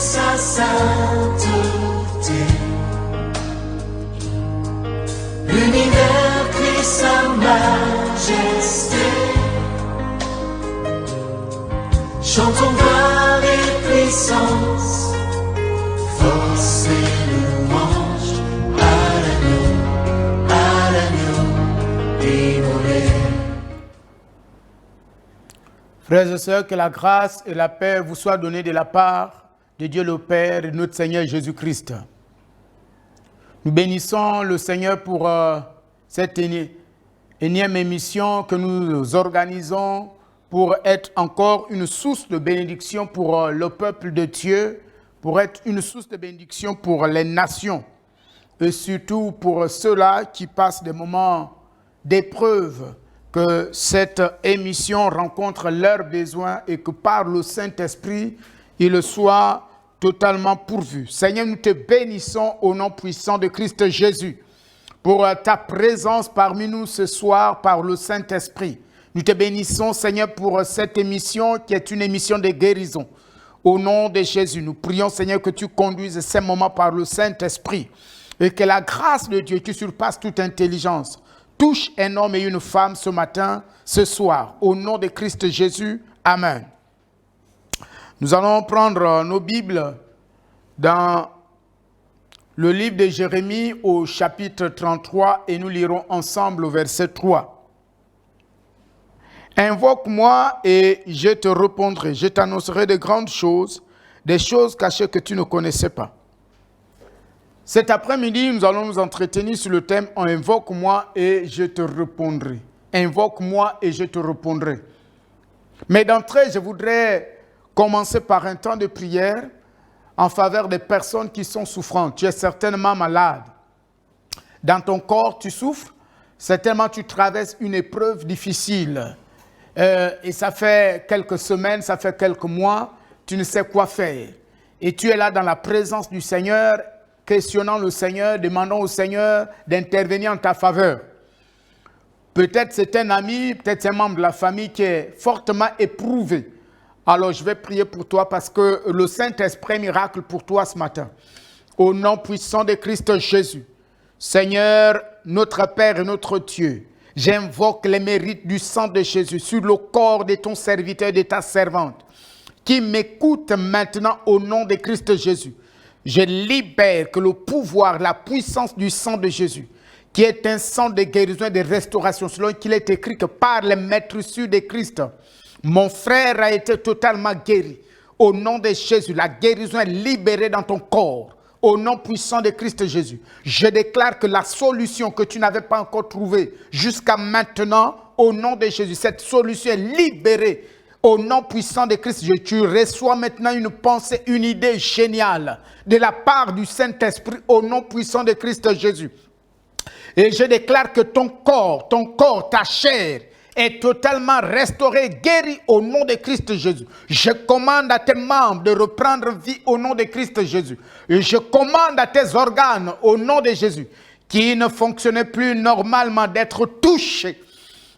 sa sainteté. L'univers crie sa majesté. Chantons gloire et puissance, force et louange à l'agneau immolé. Frères et sœurs, que la grâce et la paix vous soient données de la part de Dieu le Père et de notre Seigneur Jésus-Christ. Nous bénissons le Seigneur pour cette énième émission que nous organisons pour être encore une source de bénédiction pour le peuple de Dieu, pour être une source de bénédiction pour les nations et surtout pour ceux-là qui passent des moments d'épreuve, que cette émission rencontre leurs besoins et que par le Saint-Esprit, il soit totalement pourvu. Seigneur, nous te bénissons au nom puissant de Christ Jésus pour ta présence parmi nous ce soir par le Saint-Esprit. Nous te bénissons, Seigneur, pour cette émission qui est une émission de guérison. Au nom de Jésus, nous prions, Seigneur, que tu conduises ces moments par le Saint-Esprit et que la grâce de Dieu qui surpasse toute intelligence touche un homme et une femme ce matin, ce soir. Au nom de Christ Jésus, Amen. Nous allons prendre nos Bibles dans le livre de Jérémie au chapitre 33 et nous lirons ensemble au verset 3. Invoque-moi et je te répondrai. Je t'annoncerai de grandes choses, des choses cachées que tu ne connaissais pas. Cet après-midi, nous allons nous entretenir sur le thème « Invoque-moi et je te répondrai ». Invoque-moi et je te répondrai. Mais d'entrée, je voudrais commencer par un temps de prière en faveur des personnes qui sont souffrantes. Tu es certainement malade. Dans ton corps, tu souffres. Certainement, tu traverses une épreuve difficile. Et ça fait quelques semaines, ça fait quelques mois, tu ne sais quoi faire. Et tu es là dans la présence du Seigneur, questionnant le Seigneur, demandant au Seigneur d'intervenir en ta faveur. Peut-être c'est un ami, peut-être c'est un membre de la famille qui est fortement éprouvé. Alors je vais prier pour toi parce que le Saint-Esprit est miracle pour toi ce matin. Au nom puissant de Christ Jésus, Seigneur, notre Père et notre Dieu, j'invoque les mérites du sang de Jésus sur le corps de ton serviteur et de ta servante qui m'écoute maintenant au nom de Christ Jésus. Je libère que le pouvoir, la puissance du sang de Jésus, qui est un sang de guérison et de restauration, selon qu'il est écrit que par les maîtresses de Christ, mon frère a été totalement guéri. Au nom de Jésus, la guérison est libérée dans ton corps. Au nom puissant de Christ Jésus, je déclare que la solution que tu n'avais pas encore trouvée jusqu'à maintenant, au nom de Jésus, cette solution est libérée. Au nom puissant de Christ Jésus, tu reçois maintenant une pensée, une idée géniale de la part du Saint-Esprit au nom puissant de Christ Jésus. Et je déclare que ton corps, ta chair, est totalement restauré, guéri au nom de Christ Jésus. Je commande à tes membres de reprendre vie au nom de Christ Jésus. Et je commande à tes organes au nom de Jésus, qui ne fonctionnaient plus normalement, d'être touchés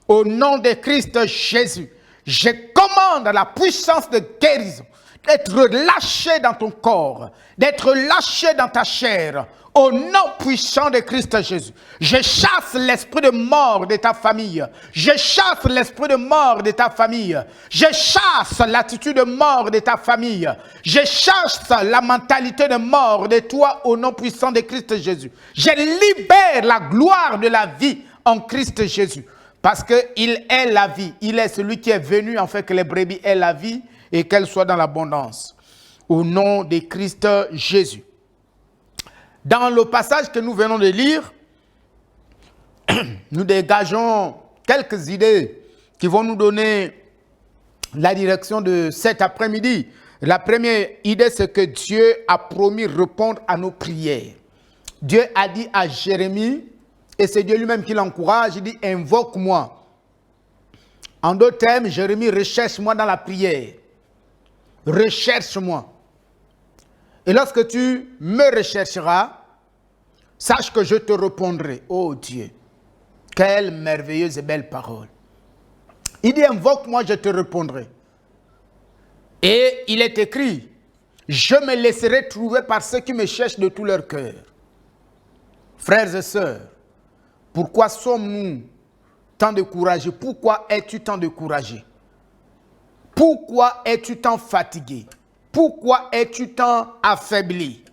au nom de Christ Jésus. Je commande à la puissance de guérison d'être lâché dans ton corps, d'être lâché dans ta chair, au nom puissant de Christ Jésus. Je chasse l'esprit de mort de ta famille. Je chasse l'esprit de mort de ta famille. Je chasse l'attitude de mort de ta famille. Je chasse la mentalité de mort de toi au nom puissant de Christ Jésus. Je libère la gloire de la vie en Christ Jésus. Parce qu'il est la vie. Il est celui qui est venu en fait que les brebis aient la vie et qu'elles soient dans l'abondance. Au nom de Christ Jésus. Dans le passage que nous venons de lire, nous dégageons quelques idées qui vont nous donner la direction de cet après-midi. La première idée, c'est que Dieu a promis répondre à nos prières. Dieu a dit à Jérémie, et c'est Dieu lui-même qui l'encourage, il dit « Invoque-moi ». En d'autres termes, Jérémie, recherche-moi dans la prière. Recherche-moi. Et lorsque tu me rechercheras, sache que je te répondrai. Oh Dieu, quelle merveilleuse et belle parole. Il dit, invoque-moi, je te répondrai. Et il est écrit, Je me laisserai trouver par ceux qui me cherchent de tout leur cœur. Frères et sœurs, pourquoi sommes-nous tant découragés? Pourquoi es-tu tant découragé? Pourquoi es-tu tant fatigué? Pourquoi es-tu tant affaibli?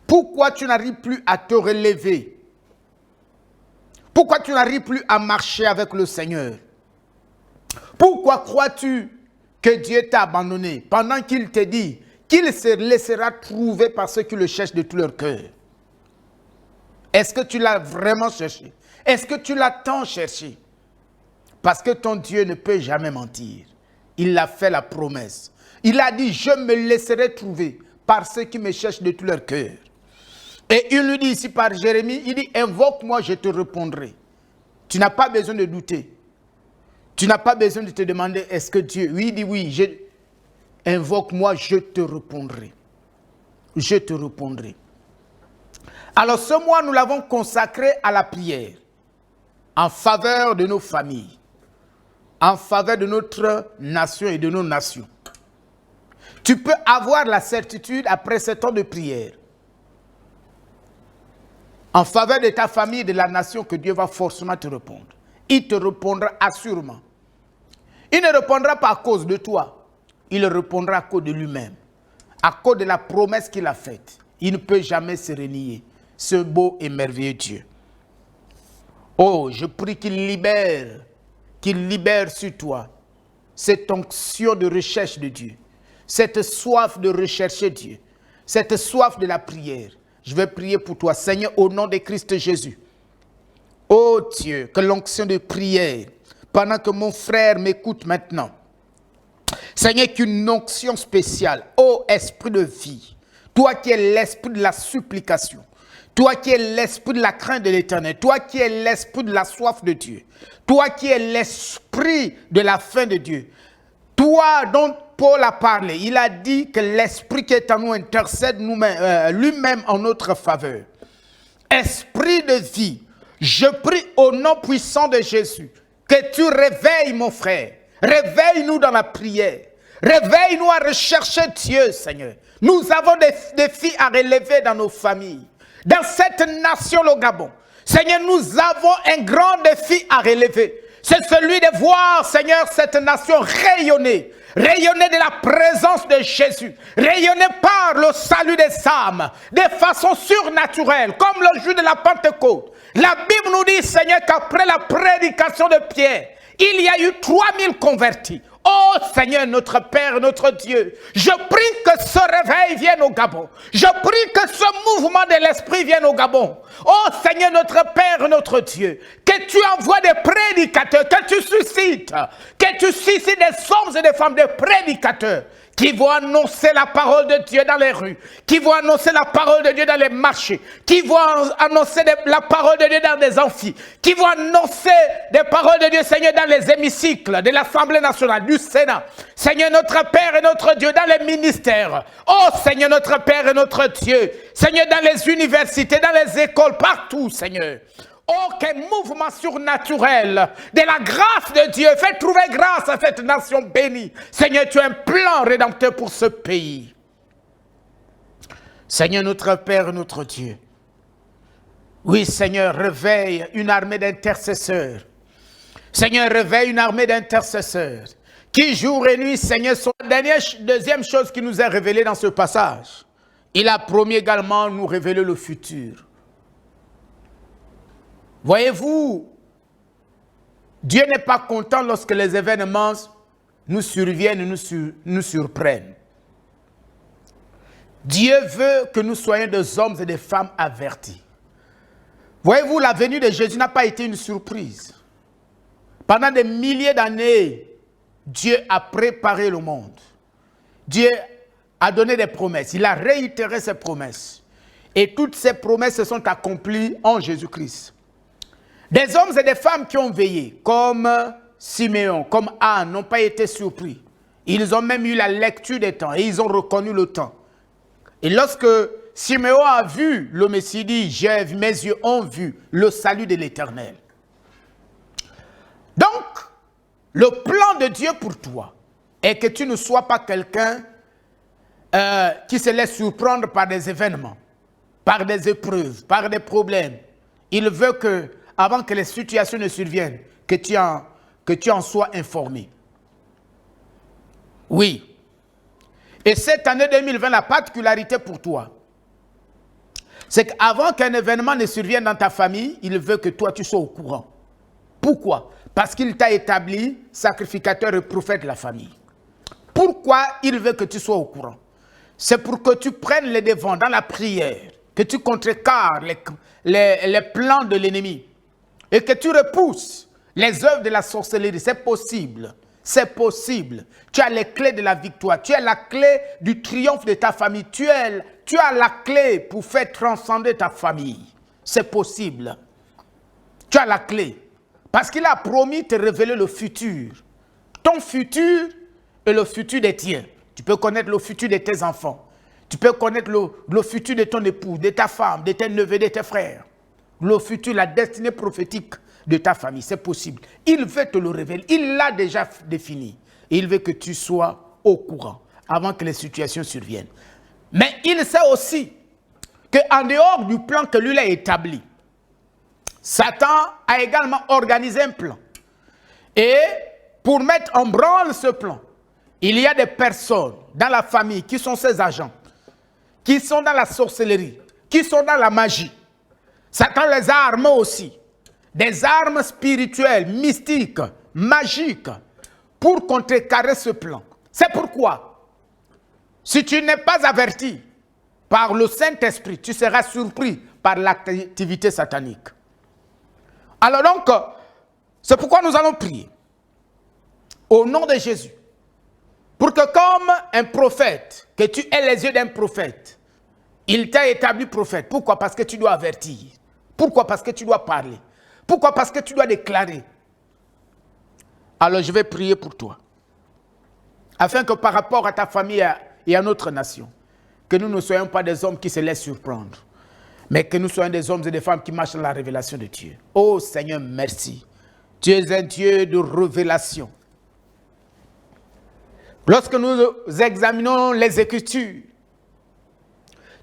Pourquoi tu n'arrives plus à te relever? Pourquoi tu n'arrives plus à marcher avec le Seigneur? Pourquoi crois-tu que Dieu t'a abandonné pendant qu'il te dit qu'il se laissera trouver par ceux qui le cherchent de tout leur cœur? Est-ce que tu l'as vraiment cherché? Est-ce que tu l'as tant cherché? Parce que ton Dieu ne peut jamais mentir. Il a fait la promesse. Il a dit, je me laisserai trouver par ceux qui me cherchent de tout leur cœur. Et il lui dit ici par Jérémie, il dit, invoque-moi, je te répondrai. Tu n'as pas besoin de douter. Tu n'as pas besoin de te demander, est-ce que Dieu... Oui, il dit oui, invoque-moi, je te répondrai. Je te répondrai. Alors ce mois, nous l'avons consacré à la prière, en faveur de nos familles, en faveur de notre nation et de nos nations. Tu peux avoir la certitude, après 7 ans de prière, en faveur de ta famille et de la nation, que Dieu va forcément te répondre. Il te répondra assurément. Il ne répondra pas à cause de toi. Il répondra à cause de lui-même. À cause de la promesse qu'il a faite. Il ne peut jamais se renier. Ce beau et merveilleux Dieu. Oh, je prie qu'il libère sur toi cette onction de recherche de Dieu. Cette soif de rechercher Dieu. Cette soif de la prière. Je vais prier pour toi, Seigneur, au nom de Christ Jésus. Oh Dieu, que l'onction de prière, pendant que mon frère m'écoute maintenant, Seigneur, qu'une onction spéciale, ô esprit de vie, toi qui es l'esprit de la supplication, toi qui es l'esprit de la crainte de l'Éternel, toi qui es l'esprit de la soif de Dieu, toi qui es l'esprit de la faim de Dieu, toi dont Paul a parlé, il a dit que l'esprit qui est en nous intercède lui-même en notre faveur. Esprit de vie, je prie au nom puissant de Jésus que tu réveilles mon frère. Réveille-nous dans la prière. Réveille-nous à rechercher Dieu, Seigneur. Nous avons des défis à relever dans nos familles. Dans cette nation, le Gabon. Seigneur, nous avons un grand défi à relever. C'est celui de voir, Seigneur, cette nation rayonner. Rayonner de la présence de Jésus. Rayonner par le salut des âmes. De façon surnaturelle, comme le jour de la Pentecôte. La Bible nous dit, Seigneur, qu'après la prédication de Pierre, il y a eu 3000 convertis. Oh Seigneur, notre Père, notre Dieu, je prie que ce réveil vienne au Gabon. Je prie que ce mouvement de l'Esprit vienne au Gabon. Oh Seigneur, notre Père, notre Dieu, que tu envoies des prédicateurs, que tu suscites des hommes et des femmes, des prédicateurs, qui vont annoncer la parole de Dieu dans les rues, qui vont annoncer la parole de Dieu dans les marchés, qui vont annoncer la parole de Dieu dans des amphis, qui vont annoncer des paroles de Dieu, Seigneur, dans les hémicycles de l'Assemblée nationale, du Sénat. Seigneur, notre Père et notre Dieu, dans les ministères. Oh, Seigneur, notre Père et notre Dieu. Seigneur, dans les universités, dans les écoles, partout, Seigneur. Oh, quel mouvement surnaturel de la grâce de Dieu. Fais trouver grâce à cette nation bénie. Seigneur, tu as un plan rédempteur pour ce pays. Seigneur, notre Père, notre Dieu. Oui, Seigneur, réveille une armée d'intercesseurs. Seigneur, réveille une armée d'intercesseurs qui, jour et nuit, Seigneur, sont la deuxième chose qui nous est révélée dans ce passage. Il a promis également de nous révéler le futur. Voyez-vous, Dieu n'est pas content lorsque les événements nous surviennent et nous surprennent. Dieu veut que nous soyons des hommes et des femmes avertis. Voyez-vous, la venue de Jésus n'a pas été une surprise. Pendant des milliers d'années, Dieu a préparé le monde. Dieu a donné des promesses. Il a réitéré ses promesses. Et toutes ces promesses se sont accomplies en Jésus-Christ. Des hommes et des femmes qui ont veillé, comme Siméon, comme Anne, n'ont pas été surpris. Ils ont même eu la lecture des temps et ils ont reconnu le temps. Et lorsque Siméon a vu le Messie, dit, mes yeux ont vu le salut de l'Éternel. Donc, le plan de Dieu pour toi est que tu ne sois pas quelqu'un qui se laisse surprendre par des événements, par des épreuves, par des problèmes. Il veut que, avant que les situations ne surviennent, que tu en sois informé. Oui. Et cette année 2020, la particularité pour toi, c'est qu'avant qu'un événement ne survienne dans ta famille, il veut que toi, tu sois au courant. Pourquoi? Parce qu'il t'a établi sacrificateur et prophète de la famille. Pourquoi il veut que tu sois au courant? C'est pour que tu prennes les devants dans la prière, que tu contrecarres les plans de l'ennemi et que tu repousses les œuvres de la sorcellerie. C'est possible. C'est possible. Tu as les clés de la victoire. Tu as la clé du triomphe de ta famille. Tu as la clé pour faire transcender ta famille. C'est possible. Tu as la clé. Parce qu'il a promis de te révéler le futur. Ton futur et le futur des tiens. Tu peux connaître le futur de tes enfants. Tu peux connaître le futur de ton époux, de ta femme, de tes neveux, de tes frères. Le futur, la destinée prophétique de ta famille, c'est possible. Il veut te le révéler. Il l'a déjà défini. Et il veut que tu sois au courant avant que les situations surviennent. Mais il sait aussi qu'en dehors du plan que lui a établi, Satan a également organisé un plan. Et pour mettre en branle ce plan, il y a des personnes dans la famille qui sont ses agents, qui sont dans la sorcellerie, qui sont dans la magie. Satan les a armés aussi. Des armes spirituelles, mystiques, magiques, pour contrecarrer ce plan. C'est pourquoi, si tu n'es pas averti par le Saint-Esprit, tu seras surpris par l'activité satanique. Alors donc, c'est pourquoi nous allons prier au nom de Jésus, pour que comme un prophète, que tu aies les yeux d'un prophète, il t'a établi prophète. Pourquoi? Parce que tu dois avertir. Pourquoi? Parce que tu dois parler. Pourquoi? Parce que tu dois déclarer. Alors je vais prier pour toi, afin que par rapport à ta famille et à notre nation, que nous ne soyons pas des hommes qui se laissent surprendre, mais que nous soyons des hommes et des femmes qui marchent dans la révélation de Dieu. Oh Seigneur, merci. Tu es un Dieu de révélation. Lorsque nous examinons les Écritures,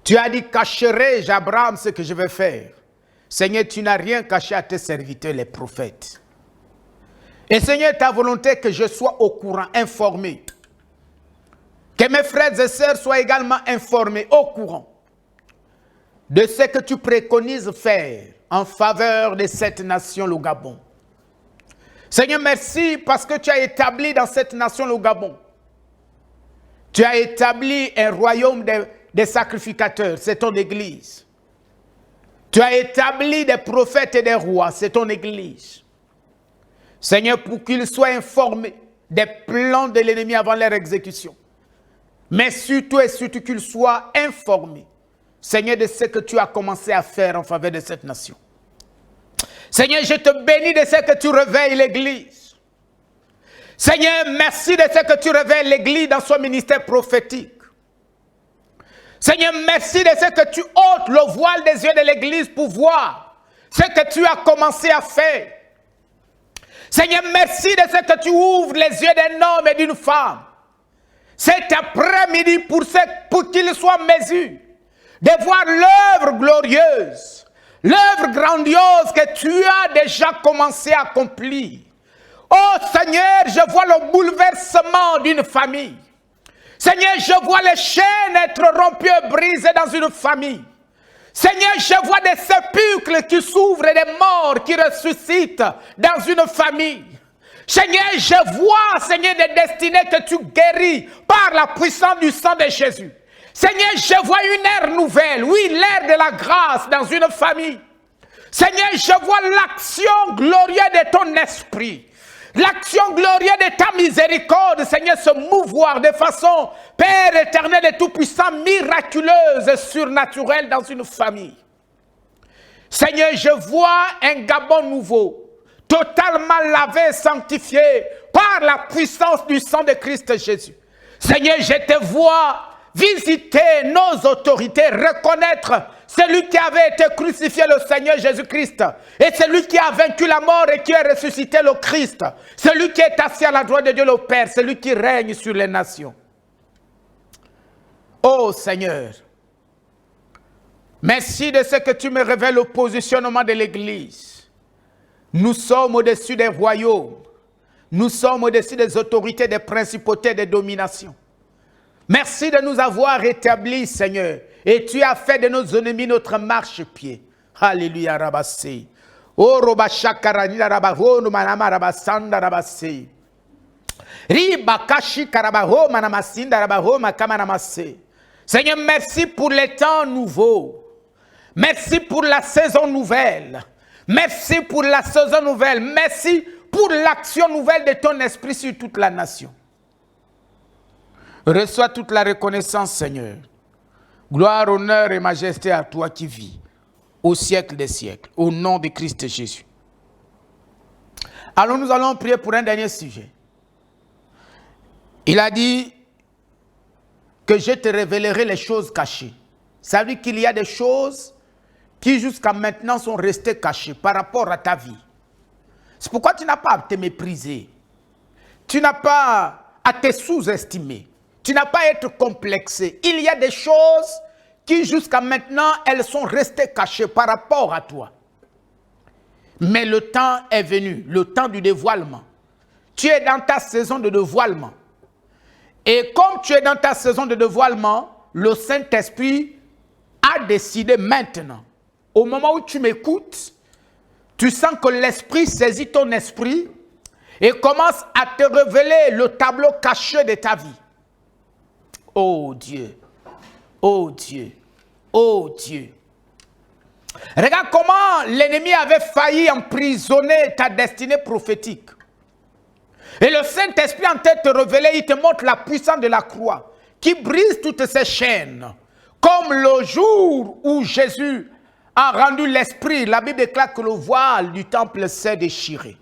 tu as dit, cacherai-je à Abraham ce que je vais faire? Seigneur, tu n'as rien caché à tes serviteurs, les prophètes. Et Seigneur, ta volonté que je sois au courant, informé. Que mes frères et sœurs soient également informés, au courant de ce que tu préconises faire en faveur de cette nation, le Gabon. Seigneur, merci parce que tu as établi dans cette nation, le Gabon. Tu as établi un royaume des sacrificateurs, c'est ton église. Tu as établi des prophètes et des rois, c'est ton église. Seigneur, pour qu'ils soient informés des plans de l'ennemi avant leur exécution. Mais surtout et surtout qu'ils soient informés, Seigneur, de ce que tu as commencé à faire en faveur de cette nation. Seigneur, je te bénis de ce que tu réveilles l'église. Seigneur, merci de ce que tu réveilles l'église dans son ministère prophétique. Seigneur, merci de ce que tu ôtes le voile des yeux de l'église pour voir ce que tu as commencé à faire. Seigneur, merci de ce que tu ouvres les yeux d'un homme et d'une femme cet après-midi pour qu'ils soient mesures de voir l'œuvre glorieuse, l'œuvre grandiose que tu as déjà commencé à accomplir. Oh Seigneur, je vois le bouleversement d'une famille. Seigneur, je vois les chaînes être rompues et brisées dans une famille. Seigneur, je vois des sépulcres qui s'ouvrent et des morts qui ressuscitent dans une famille. Seigneur, je vois, Seigneur, des destinées que tu guéris par la puissance du sang de Jésus. Seigneur, je vois une ère nouvelle, oui, l'ère de la grâce dans une famille. Seigneur, je vois l'action glorieuse de ton esprit. L'action glorieuse de ta miséricorde, Seigneur, se mouvoir de façon, Père éternel et tout-puissant, miraculeuse et surnaturelle dans une famille. Seigneur, je vois un Gabon nouveau, totalement lavé, sanctifié par la puissance du sang de Christ Jésus. Seigneur, je te vois visiter nos autorités, reconnaître celui qui avait été crucifié, le Seigneur Jésus-Christ, et celui qui a vaincu la mort et qui a ressuscité le Christ, celui qui est assis à la droite de Dieu le Père, celui qui règne sur les nations. Oh Seigneur, merci de ce que tu me révèles au positionnement de l'Église. Nous sommes au-dessus des royaumes. Nous sommes au-dessus des autorités, des principautés, des dominations. Merci de nous avoir établis, Seigneur. Et tu as fait de nos ennemis notre marchepied. Alléluia, Rabassé. Oh, Robashakarani, Rabavo, Manama, Rabasanda, Rabassé. Ribakashi, Karabaho, Manamasinda, Rabaho, Makamanamassé. Seigneur, merci pour les temps nouveaux. Merci pour la saison nouvelle. Merci pour la saison nouvelle. Merci pour l'action nouvelle de ton esprit sur toute la nation. Reçois toute la reconnaissance, Seigneur. Gloire, honneur et majesté à toi qui vis au siècle des siècles, au nom de Christ Jésus. Alors nous allons prier pour un dernier sujet. Il a dit que je te révélerai les choses cachées. Ça veut dire qu'il y a des choses qui jusqu'à maintenant sont restées cachées par rapport à ta vie. C'est pourquoi tu n'as pas à te mépriser. Tu n'as pas à te sous-estimer. Tu n'as pas à être complexé. Il y a des choses qui jusqu'à maintenant, elles sont restées cachées par rapport à toi. Mais le temps est venu, le temps du dévoilement. Tu es dans ta saison de dévoilement. Et comme tu es dans ta saison de dévoilement, le Saint-Esprit a décidé maintenant, au moment où tu m'écoutes, tu sens que l'Esprit saisit ton esprit et commence à te révéler le tableau caché de ta vie. Oh Dieu, oh Dieu, oh Dieu. Regarde comment l'ennemi avait failli emprisonner ta destinée prophétique. Et le Saint-Esprit en tête te révéler, il te montre la puissance de la croix qui brise toutes ces chaînes. Comme le jour où Jésus a rendu l'Esprit, la Bible déclare que le voile du temple s'est déchiré.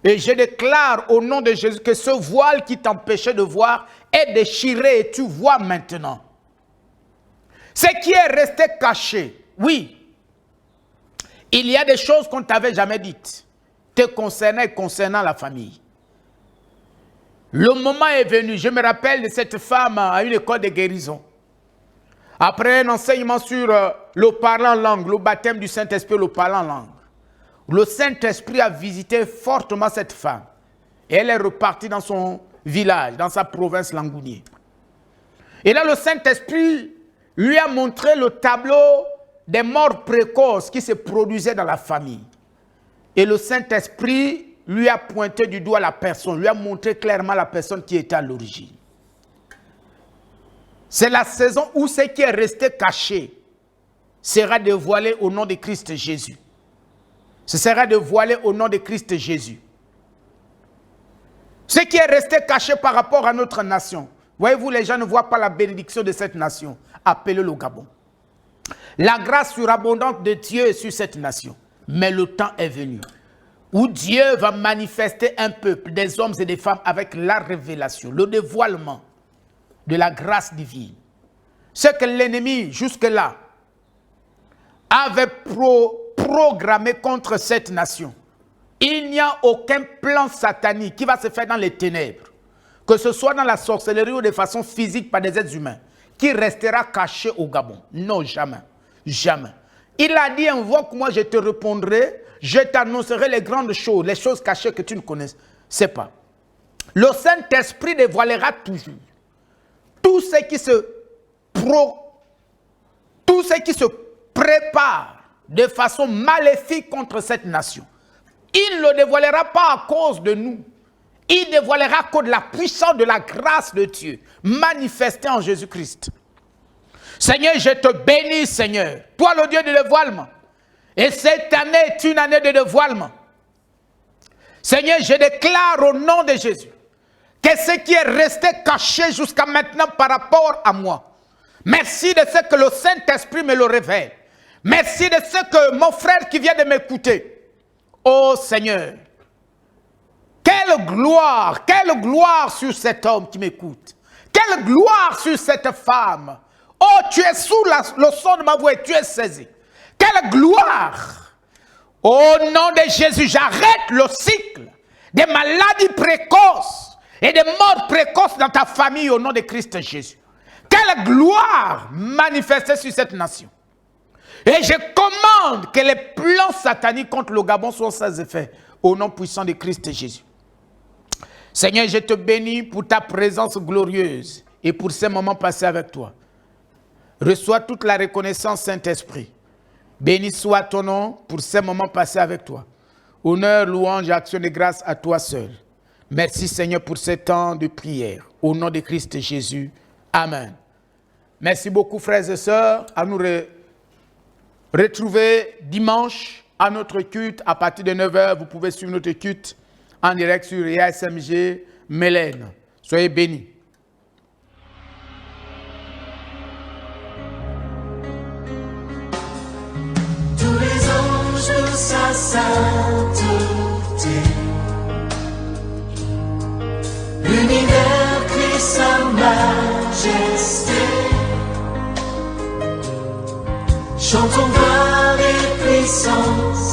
Et je déclare au nom de Jésus que ce voile qui t'empêchait de voir est déchiré et tu vois maintenant. Ce qui est resté caché, oui, il y a des choses qu'on ne t'avait jamais dites, te concernant et concernant la famille. Le moment est venu, je me rappelle de cette femme à une école de guérison. Après un enseignement sur le parlant en langue, le baptême du Saint-Esprit, le parlant en langue, le Saint-Esprit a visité fortement cette femme. Et elle est repartie dans son village, dans sa province Langounier. Et là, le Saint-Esprit lui a montré le tableau des morts précoces qui se produisaient dans la famille. Et le Saint-Esprit lui a pointé du doigt la personne, lui a montré clairement la personne qui était à l'origine. C'est la saison où ce qui est resté caché sera dévoilé au nom de Christ Jésus. Ce sera dévoilé au nom de Christ Jésus. Ce qui est resté caché par rapport à notre nation. Voyez-vous, les gens ne voient pas la bénédiction de cette nation. Appelez le Gabon. La grâce surabondante de Dieu est sur cette nation. Mais le temps est venu où Dieu va manifester un peuple, des hommes et des femmes avec la révélation, le dévoilement de la grâce divine. Ce que l'ennemi jusque-là avait programmé contre cette nation. Il n'y a aucun plan satanique qui va se faire dans les ténèbres, que ce soit dans la sorcellerie ou de façon physique par des êtres humains, qui restera caché au Gabon. Non, jamais. Jamais. Il a dit, invoque-moi, je te répondrai, je t'annoncerai les grandes choses, les choses cachées que tu ne connaissais pas. Le Saint-Esprit dévoilera toujours tout ce qui se prépare de façon maléfique contre cette nation. Il ne le dévoilera pas à cause de nous. Il dévoilera à cause de la puissance de la grâce de Dieu manifestée en Jésus-Christ. Seigneur, je te bénis, Seigneur. Toi, le Dieu de dévoilement. Et cette année est une année de dévoilement. Seigneur, je déclare au nom de Jésus que ce qui est resté caché jusqu'à maintenant par rapport à moi, merci de ce que le Saint-Esprit me le révèle. Merci de ce que mon frère qui vient de m'écouter. Oh Seigneur, quelle gloire sur cet homme qui m'écoute. Quelle gloire sur cette femme. Oh, tu es sous le son de ma voix et tu es saisi. Quelle gloire. Au nom de Jésus, j'arrête le cycle des maladies précoces et des morts précoces dans ta famille au nom de Christ Jésus. quelle gloire manifestée sur cette nation. Et je commande que les plans sataniques contre le Gabon soient sans effet, au nom puissant de Christ Jésus. Seigneur, je te bénis pour ta présence glorieuse et pour ces moments passés avec toi. Reçois toute la reconnaissance, Saint-Esprit. Béni soit ton nom pour ces moments passés avec toi. Honneur, louange et action de grâce à toi seul. Merci Seigneur pour ce temps de prière. Au nom de Christ Jésus. Amen. Merci beaucoup frères et sœurs. À nous retrouver dimanche à notre culte à partir de 9h. Vous pouvez suivre notre culte en direct sur IASMG Mélène. Soyez bénis. Tous les anges de sa sainteté, l'univers crie sa majesté. Chantons gloire et puissance,